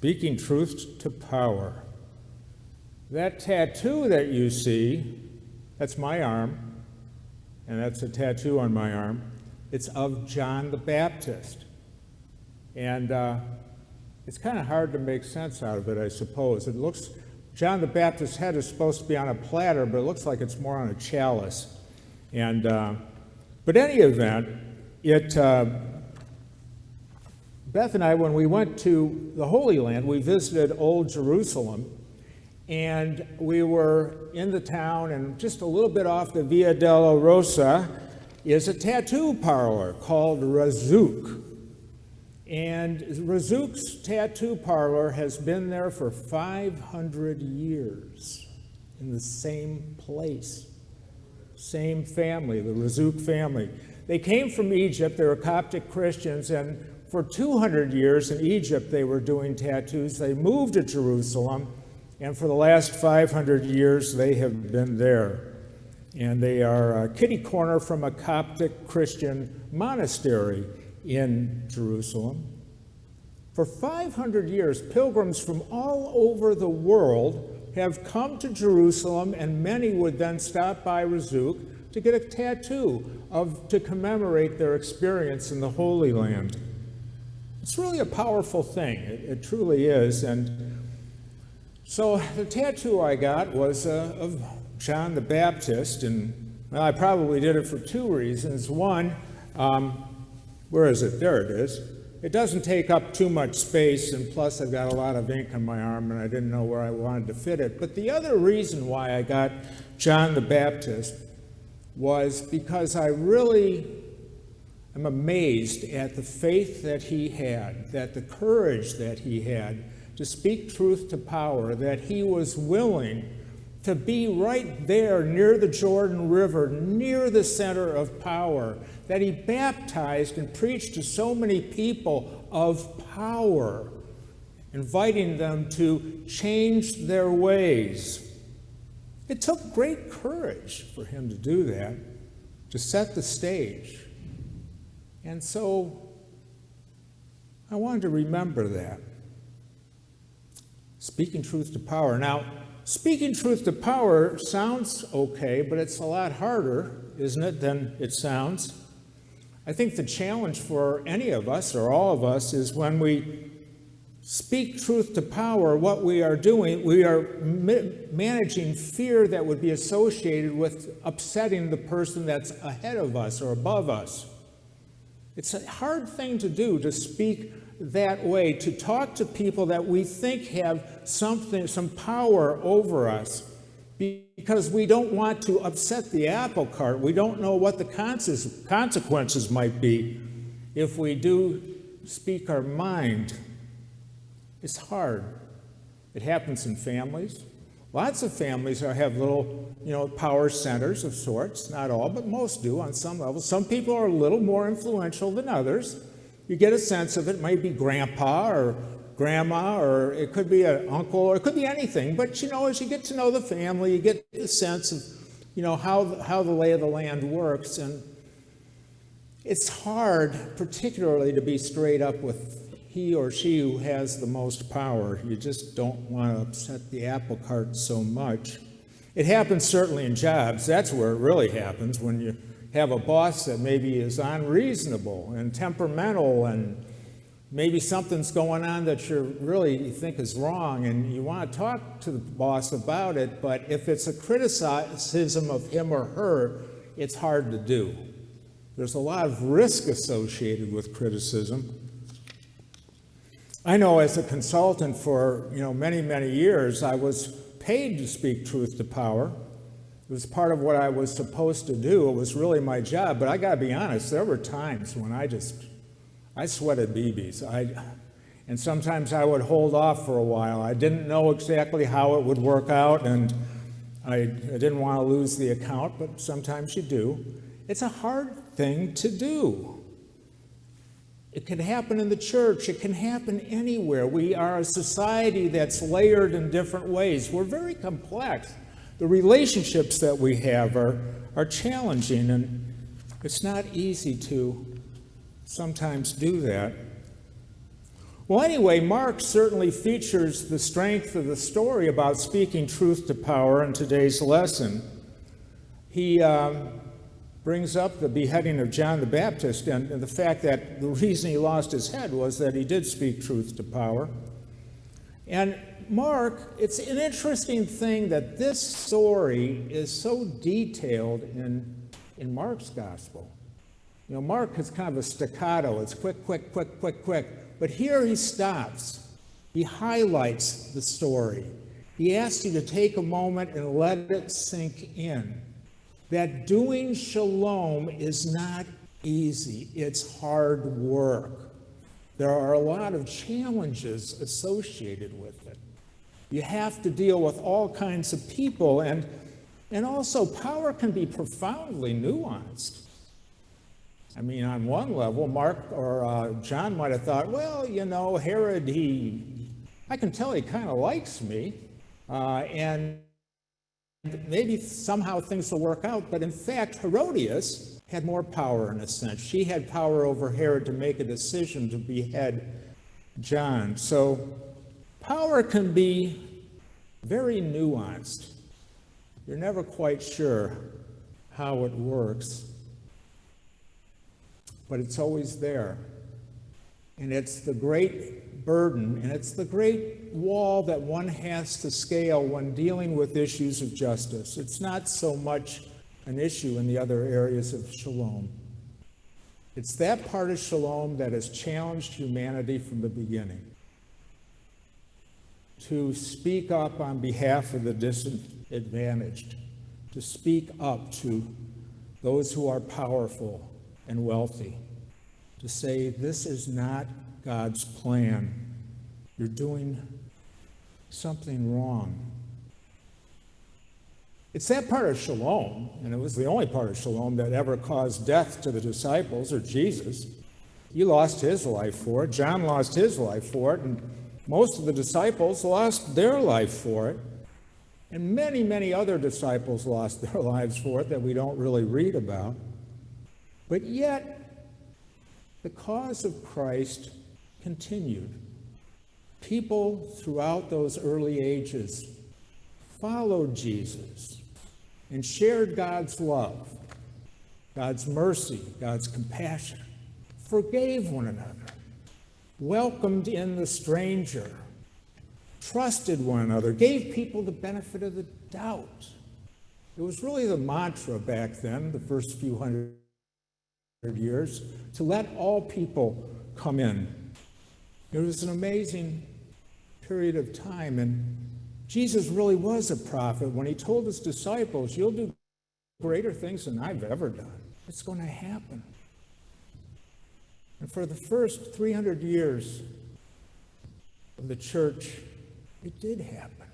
Speaking truth to power. That tattoo that you see, that's my arm, and that's a tattoo on my arm. It's of John the Baptist. And it's kind of hard to make sense out of it, I suppose. It looks, John the Baptist's head is supposed to be on a platter, but it looks like it's more on a chalice. And, but any event, Beth and I, when we went to the Holy Land, we visited Old Jerusalem, and we were in the town, and just a little bit off the Via della Rosa is a tattoo parlor called Razuk. And Razuk's tattoo parlor has been there for 500 years in the same place, same family, the Razuk family. They came from Egypt, they were Coptic Christians, and for 200 years in Egypt they were doing tattoos. They moved to Jerusalem, and for the last 500 years they have been there. And they are a kitty corner from a Coptic Christian monastery in Jerusalem. For 500 years, pilgrims from all over the world have come to Jerusalem, and many would then stop by Razuk to get a tattoo to commemorate their experience in the Holy Land. It's really a powerful thing. It truly is. And so the tattoo I got was of John the Baptist, and well, I probably did it for two reasons. One, where is it? There it is. It doesn't take up too much space, and plus I've got a lot of ink on my arm, and I didn't know where I wanted to fit it. But the other reason why I got John the Baptist was because I really am amazed at the faith that he had, that the courage that he had to speak truth to power, that he was willing to be right there near the Jordan River, near the center of power, that he baptized and preached to so many people of power, inviting them to change their ways. It took great courage for him to do that, to set the stage. And so I wanted to remember that. Speaking truth to power. Now, speaking truth to power sounds okay, but it's a lot harder, isn't it, than it sounds? I think the challenge for any of us, or all of us, is when we speak truth to power, what we are doing, we are managing fear that would be associated with upsetting the person that's ahead of us or above us. It's a hard thing to do, to speak that way, to talk to people that we think have some power over us, because we don't want to upset the apple cart. We don't know what the consequences might be if we do speak our mind. It's hard. It happens in families. Lots of families have little, power centers of sorts. Not all, but most do on some level. Some people are a little more influential than others. You get a sense of it. It might be grandpa or grandma, or it could be an uncle, or it could be anything. But, as you get to know the family, you get the sense of, how the lay of the land works. And it's hard, particularly, to be straight up with he or she who has the most power. You just don't want to upset the apple cart so much. It happens certainly in jobs. That's where it really happens, when you have a boss that maybe is unreasonable and temperamental, and maybe something's going on that you think is wrong, and you want to talk to the boss about it, but if it's a criticism of him or her, it's hard to do. There's a lot of risk associated with criticism. I know as a consultant for many, many years, I was paid to speak truth to power. It was part of what I was supposed to do. It was really my job. But I got to be honest, there were times when I sweated BBs. And sometimes I would hold off for a while. I didn't know exactly how it would work out, and I didn't want to lose the account, but sometimes you do. It's a hard thing to do. It can happen in the church. It can happen anywhere. We are a society that's layered in different ways. We're very complex. The relationships that we have are challenging, and it's not easy to sometimes do that. Well, anyway, Mark certainly features the strength of the story about speaking truth to power in today's lesson. He brings up the beheading of John the Baptist and the fact that the reason he lost his head was that he did speak truth to power. And Mark, it's an interesting thing that this story is so detailed in Mark's gospel. You know, Mark is kind of a staccato. It's quick, quick, quick, quick, quick. But here he stops. He highlights the story. He asks you to take a moment and let it sink in. That doing shalom is not easy. It's hard work. There are a lot of challenges associated with it. You have to deal with all kinds of people, and also power can be profoundly nuanced. I mean, on one level, Mark or John might have thought, well, you know, Herod, I can tell he kind of likes me, and maybe somehow things will work out. But in fact, Herodias had more power in a sense. She had power over Herod to make a decision to behead John. So power can be very nuanced. You're never quite sure how it works, but it's always there. And it's the great burden, and it's the great wall that one has to scale when dealing with issues of justice. It's not so much an issue in the other areas of shalom. It's that part of shalom that has challenged humanity from the beginning. To speak up on behalf of the disadvantaged, to speak up to those who are powerful and wealthy, to say, this is not God's plan. You're doing something wrong. It's that part of shalom, and it was the only part of shalom that ever caused death to the disciples or Jesus. He lost his life for it. John lost his life for it, and most of the disciples lost their life for it. And many, many other disciples lost their lives for it that we don't really read about. But yet, the cause of Christ continued. People throughout those early ages followed Jesus and shared God's love, God's mercy, God's compassion, forgave one another, welcomed in the stranger, trusted one another, gave people the benefit of the doubt. It was really the mantra back then, the first few hundred years, to let all people come in. It was an amazing period of time, and Jesus really was a prophet when he told his disciples, you'll do greater things than I've ever done. It's going to happen. And for the first 300 years of the church, it did happen.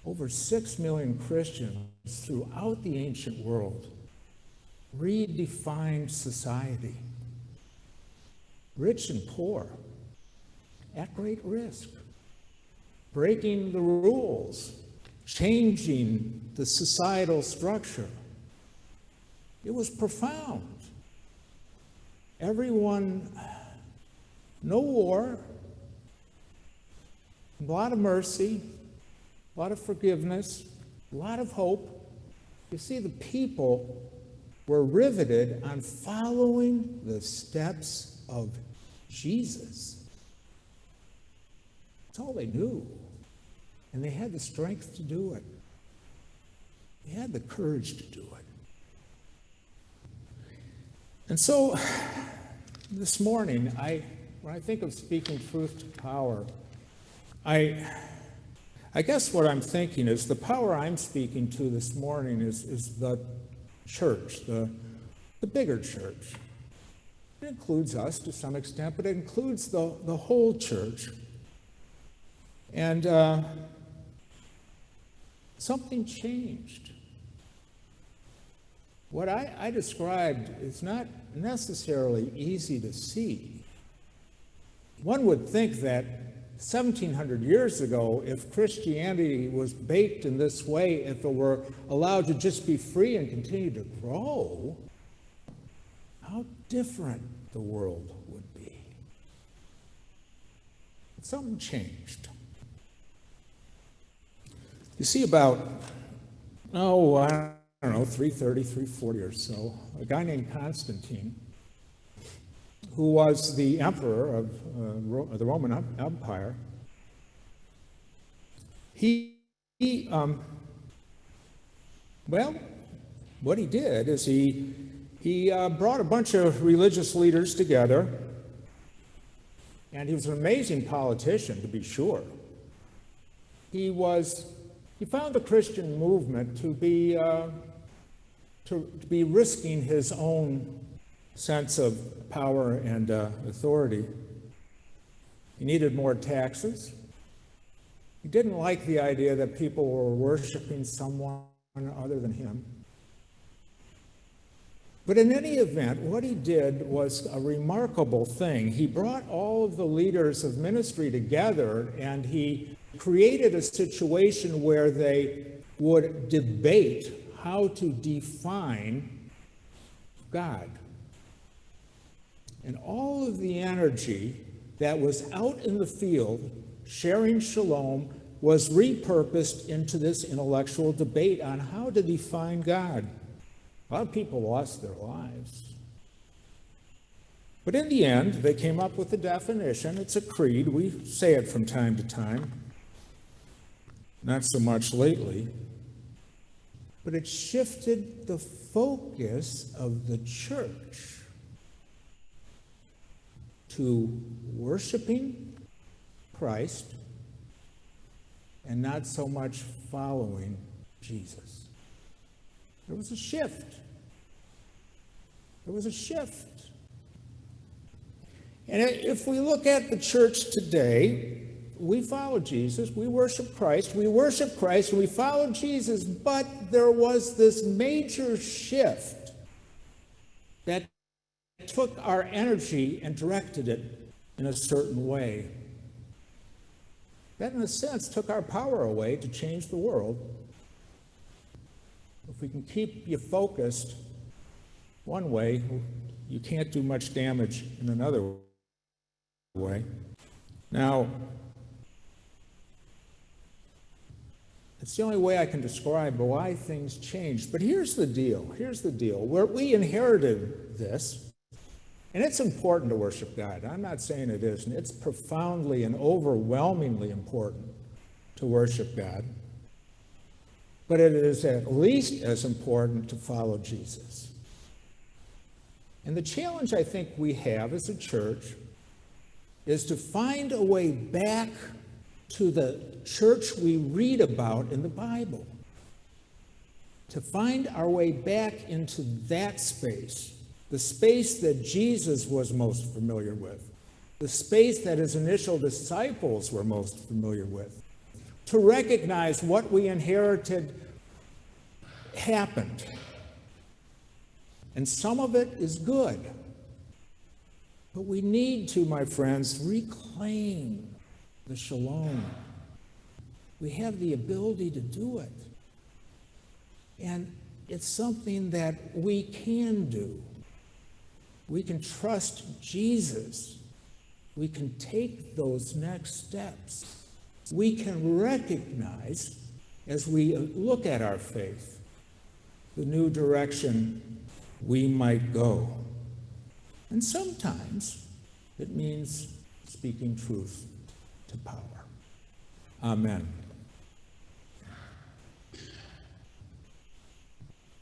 Over 6 million Christians throughout the ancient world redefined society. Rich and poor, at great risk, breaking the rules, changing the societal structure. It was profound. Everyone, no war, a lot of mercy, a lot of forgiveness, a lot of hope. You see, the people were riveted on following the steps of Jesus. That's all they knew. And they had the strength to do it. They had the courage to do it. And so, this morning, when I think of speaking truth to power, I guess what I'm thinking is the power I'm speaking to this morning is the church, the bigger church. It includes us to some extent, but it includes the whole church. And something changed. What I described is not necessarily easy to see. One would think that 1,700 years ago, if Christianity was baked in this way, if it were allowed to just be free and continue to grow, how different the world would be. something changed. You see, about, I don't know, 330, 340 or so, a guy named Constantine, who was the emperor of the Roman Empire, what he did is he brought a bunch of religious leaders together, and he was an amazing politician, to be sure. He found the Christian movement to be risking his own sense of power and authority. He needed more taxes. He didn't like the idea that people were worshiping someone other than him. But in any event, what he did was a remarkable thing. He brought all of the leaders of ministry together, and he created a situation where they would debate how to define God. And all of the energy that was out in the field sharing Shalom was repurposed into this intellectual debate on how to define God. A lot of people lost their lives. But in the end, they came up with a definition. It's a creed. We say it from time to time. Not so much lately. But it shifted the focus of the church to worshiping Christ and not so much following Jesus. There was a shift. There was a shift. And if we look at the church today, we follow Jesus, we worship Christ, and we follow Jesus, but there was this major shift that took our energy and directed it in a certain way. That, in a sense, took our power away to change the world. If we can keep you focused one way, you can't do much damage in another way. Now, it's the only way I can describe why things changed. But here's the deal. Where we inherited this, and it's important to worship God. I'm not saying it isn't. It's profoundly and overwhelmingly important to worship God. But it is at least as important to follow Jesus. And the challenge I think we have as a church is to find a way back to the church we read about in the Bible. To find our way back into that space, the space that Jesus was most familiar with, the space that his initial disciples were most familiar with. To recognize what we inherited happened. And some of it is good. But we need to, my friends, reclaim the Shalom. We have the ability to do it. And it's something that we can do. We can trust Jesus. We can take those next steps. We can recognize, as we look at our faith, the new direction we might go. And sometimes it means speaking truth to power. Amen.